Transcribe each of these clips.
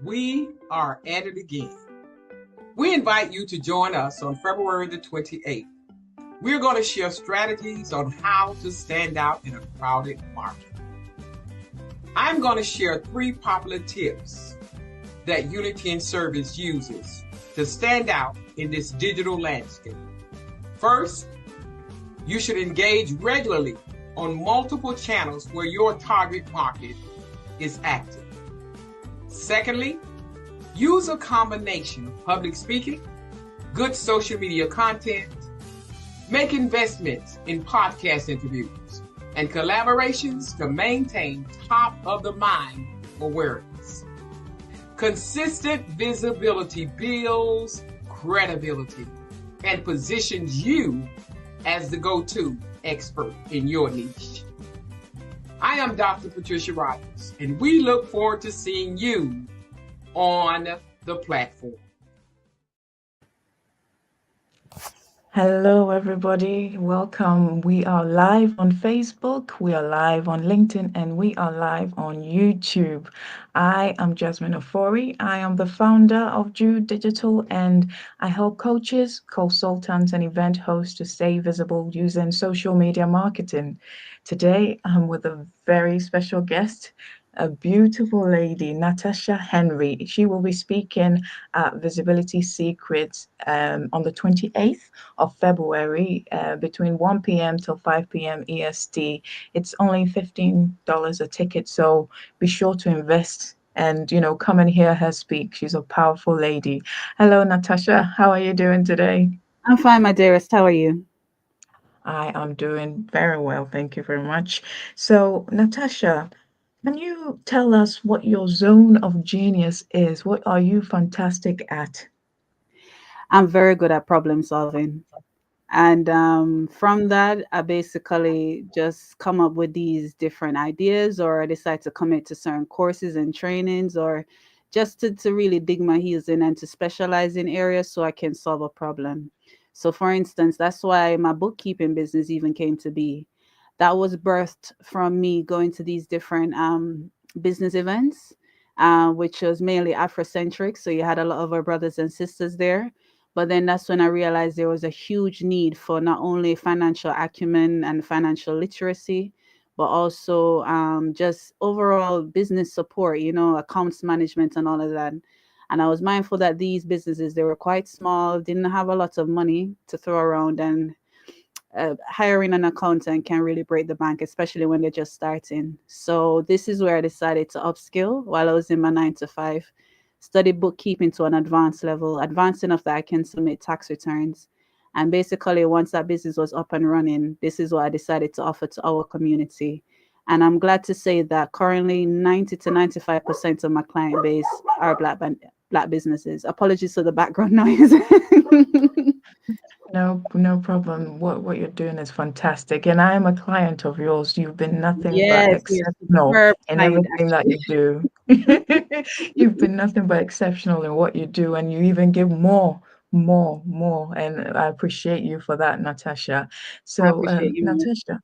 We are at it again. We invite you to join us on February the 28th. We're going to share strategies on how to stand out in a crowded market. I'm going to share 3 popular tips that Unity in Service uses to stand out in this digital landscape. First, you should engage regularly on multiple channels where your target market is active. Secondly, use a combination of public speaking, good social media content, make investments in podcast interviews, and collaborations to maintain top of the mind awareness. Consistent visibility builds credibility and positions you as the go-to expert in your niche. I am Dr. Patricia Rogers, and we look forward to seeing you on the platform. Hello, everybody. Welcome. We are live on Facebook, we are live on LinkedIn, and we are live on YouTube. I am Jasmine Ofori. I am the founder of Jude Digital, and I help coaches, consultants, and event hosts to stay visible using social media marketing. Today, I'm with a very special guest, a beautiful lady, Natashahenry. She will be speaking at Visibility Secrets on the 28th of February between 1 p.m. till 5 p.m. EST. It's only $15 a ticket, so be sure to invest and come and hear her speak. She's a powerful lady. Hello, Natasha. How are you doing today? I'm fine, my dearest. How are you? I am doing very well. Thank you very much. So, Natasha, can you tell us what your zone of genius is? What are you fantastic at? I'm very good at problem solving. And from that, I basically just come up with these different ideas, or I decide to commit to certain courses and trainings, or just to really dig my heels in and to specialize in areas so I can solve a problem. So, for instance, that's why my bookkeeping business even came to be. That was birthed from me going to these different business events, which was mainly Afrocentric. So, you had a lot of our brothers and sisters there, but then that's when I realized there was a huge need for not only financial acumen and financial literacy, but also just overall business support, accounts management and all of that. And I was mindful that these businesses, they were quite small, didn't have a lot of money to throw around, and hiring an accountant can really break the bank, especially when they're just starting. So this is where I decided to upskill while I was in my 9 to 5, study bookkeeping to an advanced level, advanced enough that I can submit tax returns. And basically, once that business was up and running, this is what I decided to offer to our community. And I'm glad to say that currently 90 to 95% of my client base are black businesses. Apologies for the background noise. No, no problem. What you're doing is fantastic, and I am a client of yours. You've been nothing but Yes, you're exceptional superb in client, everything that actually. you do. You've been nothing but exceptional in what you do, and you even give more, more, more. And I appreciate you for that, Natasha. I So, appreciate you more. Natasha,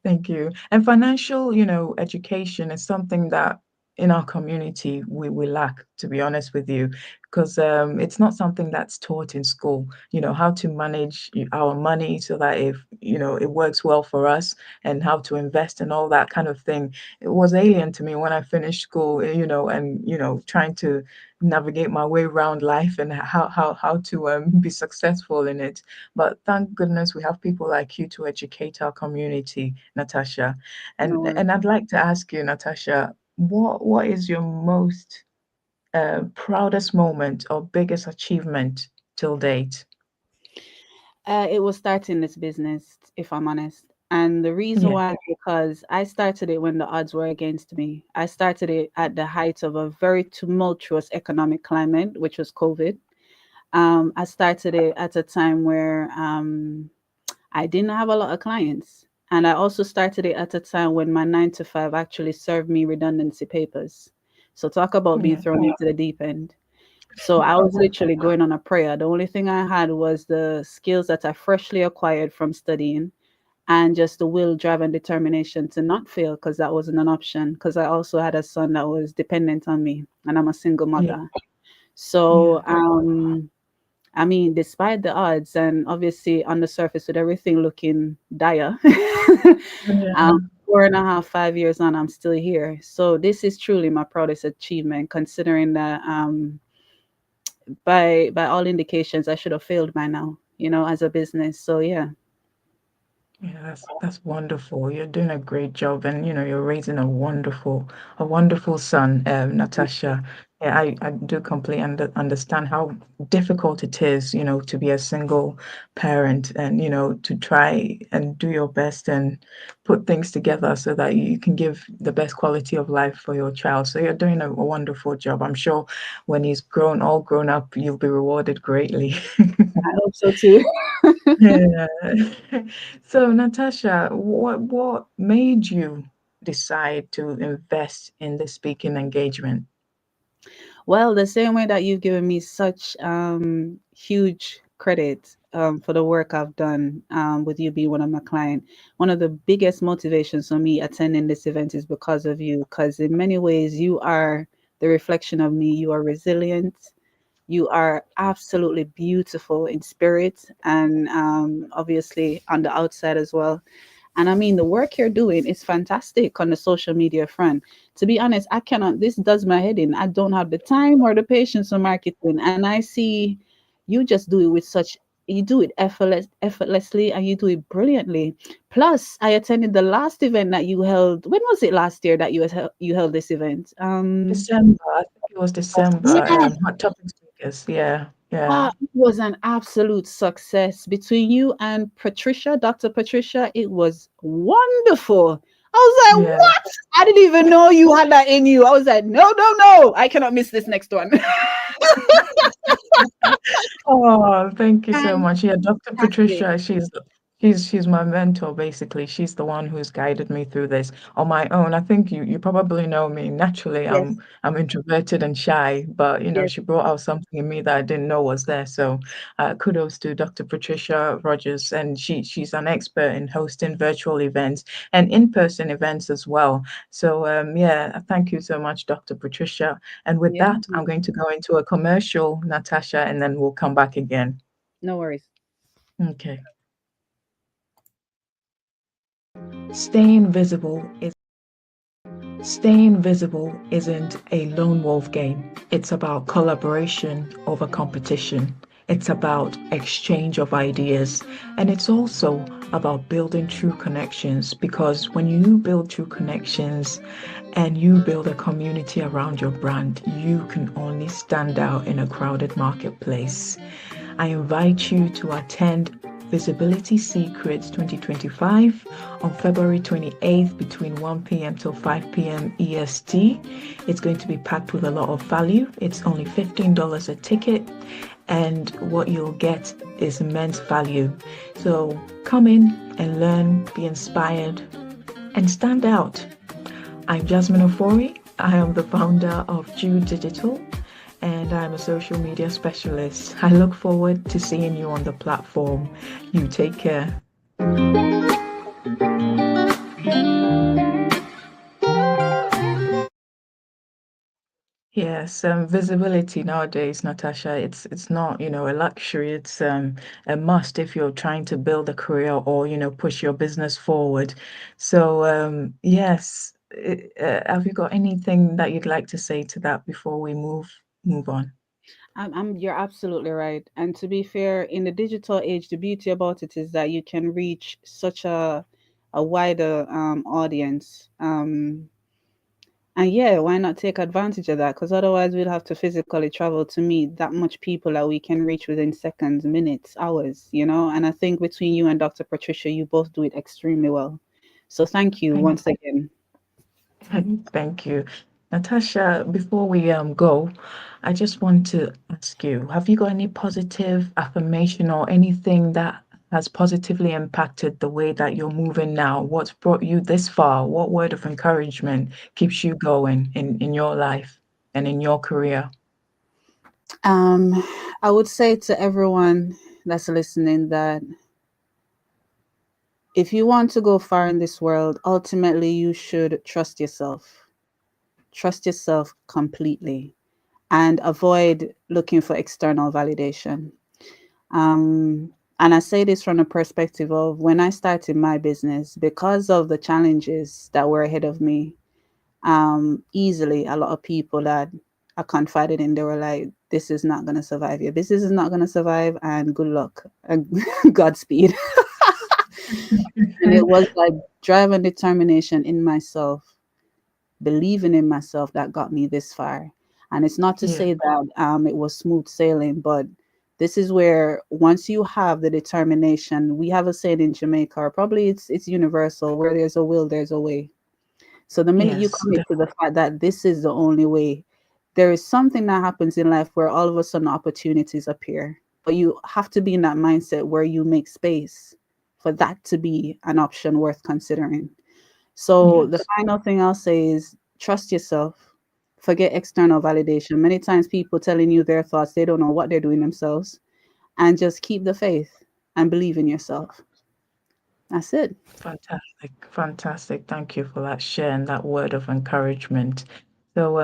thank you. And financial, education is something that in our community we lack, to be honest with you, because it's not something that's taught in school, how to manage our money so that if, it works well for us and how to invest and all that kind of thing. It was alien to me when I finished school, and, trying to navigate my way around life and how to be successful in it. But thank goodness we have people like you to educate our community, Natasha. No And worries. and I'd like to ask you, Natasha, what is your most proudest moment or biggest achievement till date? It was starting this business, if I'm honest. And the reason Yeah. why is because I started it when the odds were against me. I started it at the height of a very tumultuous economic climate, which was COVID. I started it at a time where I didn't have a lot of clients. And I also started it at a time when my 9 to 5 actually served me redundancy papers. So talk about being Yeah. thrown into the deep end. So I was literally going on a prayer. The only thing I had was the skills that I freshly acquired from studying and just the will, drive, and determination to not fail, because that wasn't an option. Because I also had a son that was dependent on me, and I'm a single Yeah. mother. So, Yeah. I mean, despite the odds, and obviously on the surface with everything looking dire, Yeah. 4.5, 5 years on, I'm still here. So this is truly my proudest achievement, considering that by all indications, I should have failed by now, as a business. So yeah. Yeah, that's wonderful. You're doing a great job, and you're raising a wonderful son, Natasha. Yeah, I do completely understand how difficult it is, to be a single parent and, to try and do your best and put things together so that you can give the best quality of life for your child. So you're doing a wonderful job. I'm sure when he's all grown up, you'll be rewarded greatly. I hope so too. Yeah. So, Natasha, what made you decide to invest in the speaking engagement? Well, the same way that you've given me such huge credit for the work I've done with you being one of my clients, one of the biggest motivations for me attending this event is because of you. Because in many ways, you are the reflection of me. You are resilient. You are absolutely beautiful in spirit, and obviously on the outside as well. And I mean, the work you're doing is fantastic on the social media front. To be honest, I cannot, this does my head in. I don't have the time or the patience for marketing. And I see you just do it with such, you do it effortlessly, and you do it brilliantly. Plus, I attended the last event that you held. When was it last year that you held this event? December, I think it was December. Yeah. Hot Topic Speakers. Yeah, yeah, It was an absolute success between you and Patricia, Dr. Patricia. It was wonderful. I was like, yeah. what? I didn't even know you had that in you. I was like, no, no, no. I cannot miss this next one. Oh, thank you so much. Yeah, Dr. Fantastic. Patricia, she's my mentor basically. She's the one who's guided me through this on my own. I think you probably know me. Naturally, Yes, I'm introverted and shy, but yes, she brought out something in me that I didn't know was there. So, kudos to Dr. Patricia Rogers, and she's an expert in hosting virtual events and in-person events as well. So, yeah, thank you so much, Dr. Patricia. And with yeah. that, I'm going to go into a commercial, Natasha, and then we'll come back again. No worries. Okay. Staying visible is Staying visible isn't a lone wolf game. It's about collaboration over competition. It's about exchange of ideas. And it's also about building true connections because when you build true connections and you build a community around your brand, you can only stand out in a crowded marketplace. I invite you to attend Visibility Secrets 2025 on February 28th between 1 p.m. till 5 p.m. EST. It's going to be packed with a lot of value. It's only $15 a ticket, and what you'll get is immense value. So come in and learn, be inspired, and stand out. I'm Jasmine Ofori. I am the founder of Jude Digital, and I'm a social media specialist. I look forward to seeing you on the platform. You take care. Yes, visibility nowadays, Natasha, it's not, a luxury. It's a must if you're trying to build a career or, push your business forward. So, yes, have you got anything that you'd like to say to that before we move on? You're absolutely right. And to be fair, in the digital age, the beauty about it is that you can reach such a wider audience. And yeah, why not take advantage of that? Because otherwise, we'll have to physically travel to meet that much people that we can reach within seconds, minutes, hours. And I think between you and Dr. Patricia, you both do it extremely well. So thank you Thank once again. Thank you. Natasha, before we go, I just want to ask you, have you got any positive affirmation or anything that has positively impacted the way that you're moving now? What's brought you this far? What word of encouragement keeps you going in your life and in your career? Um, I would say to everyone that's listening that If you want to go far in this world, ultimately you should trust yourself. Trust yourself completely and avoid looking for external validation. And I say this from the perspective of when I started my business, because of the challenges that were ahead of me, easily a lot of people that I confided in, they were like, this is not going to survive. Your business is not going to survive, and good luck and Godspeed. And it was like drive and determination in myself, believing in myself, that got me this far. And it's not to Yeah. say that it was smooth sailing, but this is where once you have the determination, we have a saying in Jamaica, or probably it's universal, where there's a will, there's a way. So the minute you Yes. commit to the fact that this is the only way, there is something that happens in life where all of a sudden opportunities appear. But you have to be in that mindset where you make space for that to be an option worth considering. So the Yes. final thing I'll say is trust yourself. Forget external validation. Many times people telling you their thoughts, they don't know what they're doing themselves. And just keep the faith and believe in yourself. That's it. Fantastic. Fantastic. Thank you for that share and that word of encouragement. So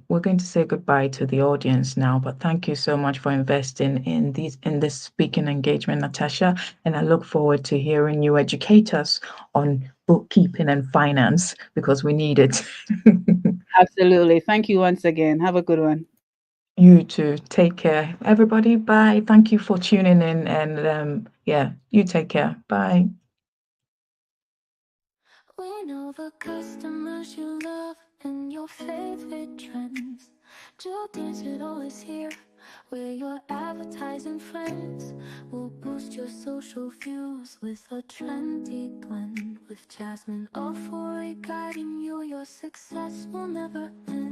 we're going to say goodbye to the audience now, but thank you so much for investing in this speaking engagement, Natasha. And I look forward to hearing you educate us on bookkeeping and finance because we need it. Absolutely. Thank you once again. Have a good one. You too. Take care. Everybody, bye. Thank you for tuning in and yeah, you take care. Bye. We know the customers you love and your favorite trends. Jewelries should always hear where your advertising friends will boost your social views with a trendy blend. With Jasmine Ofori guiding you, your success will never end.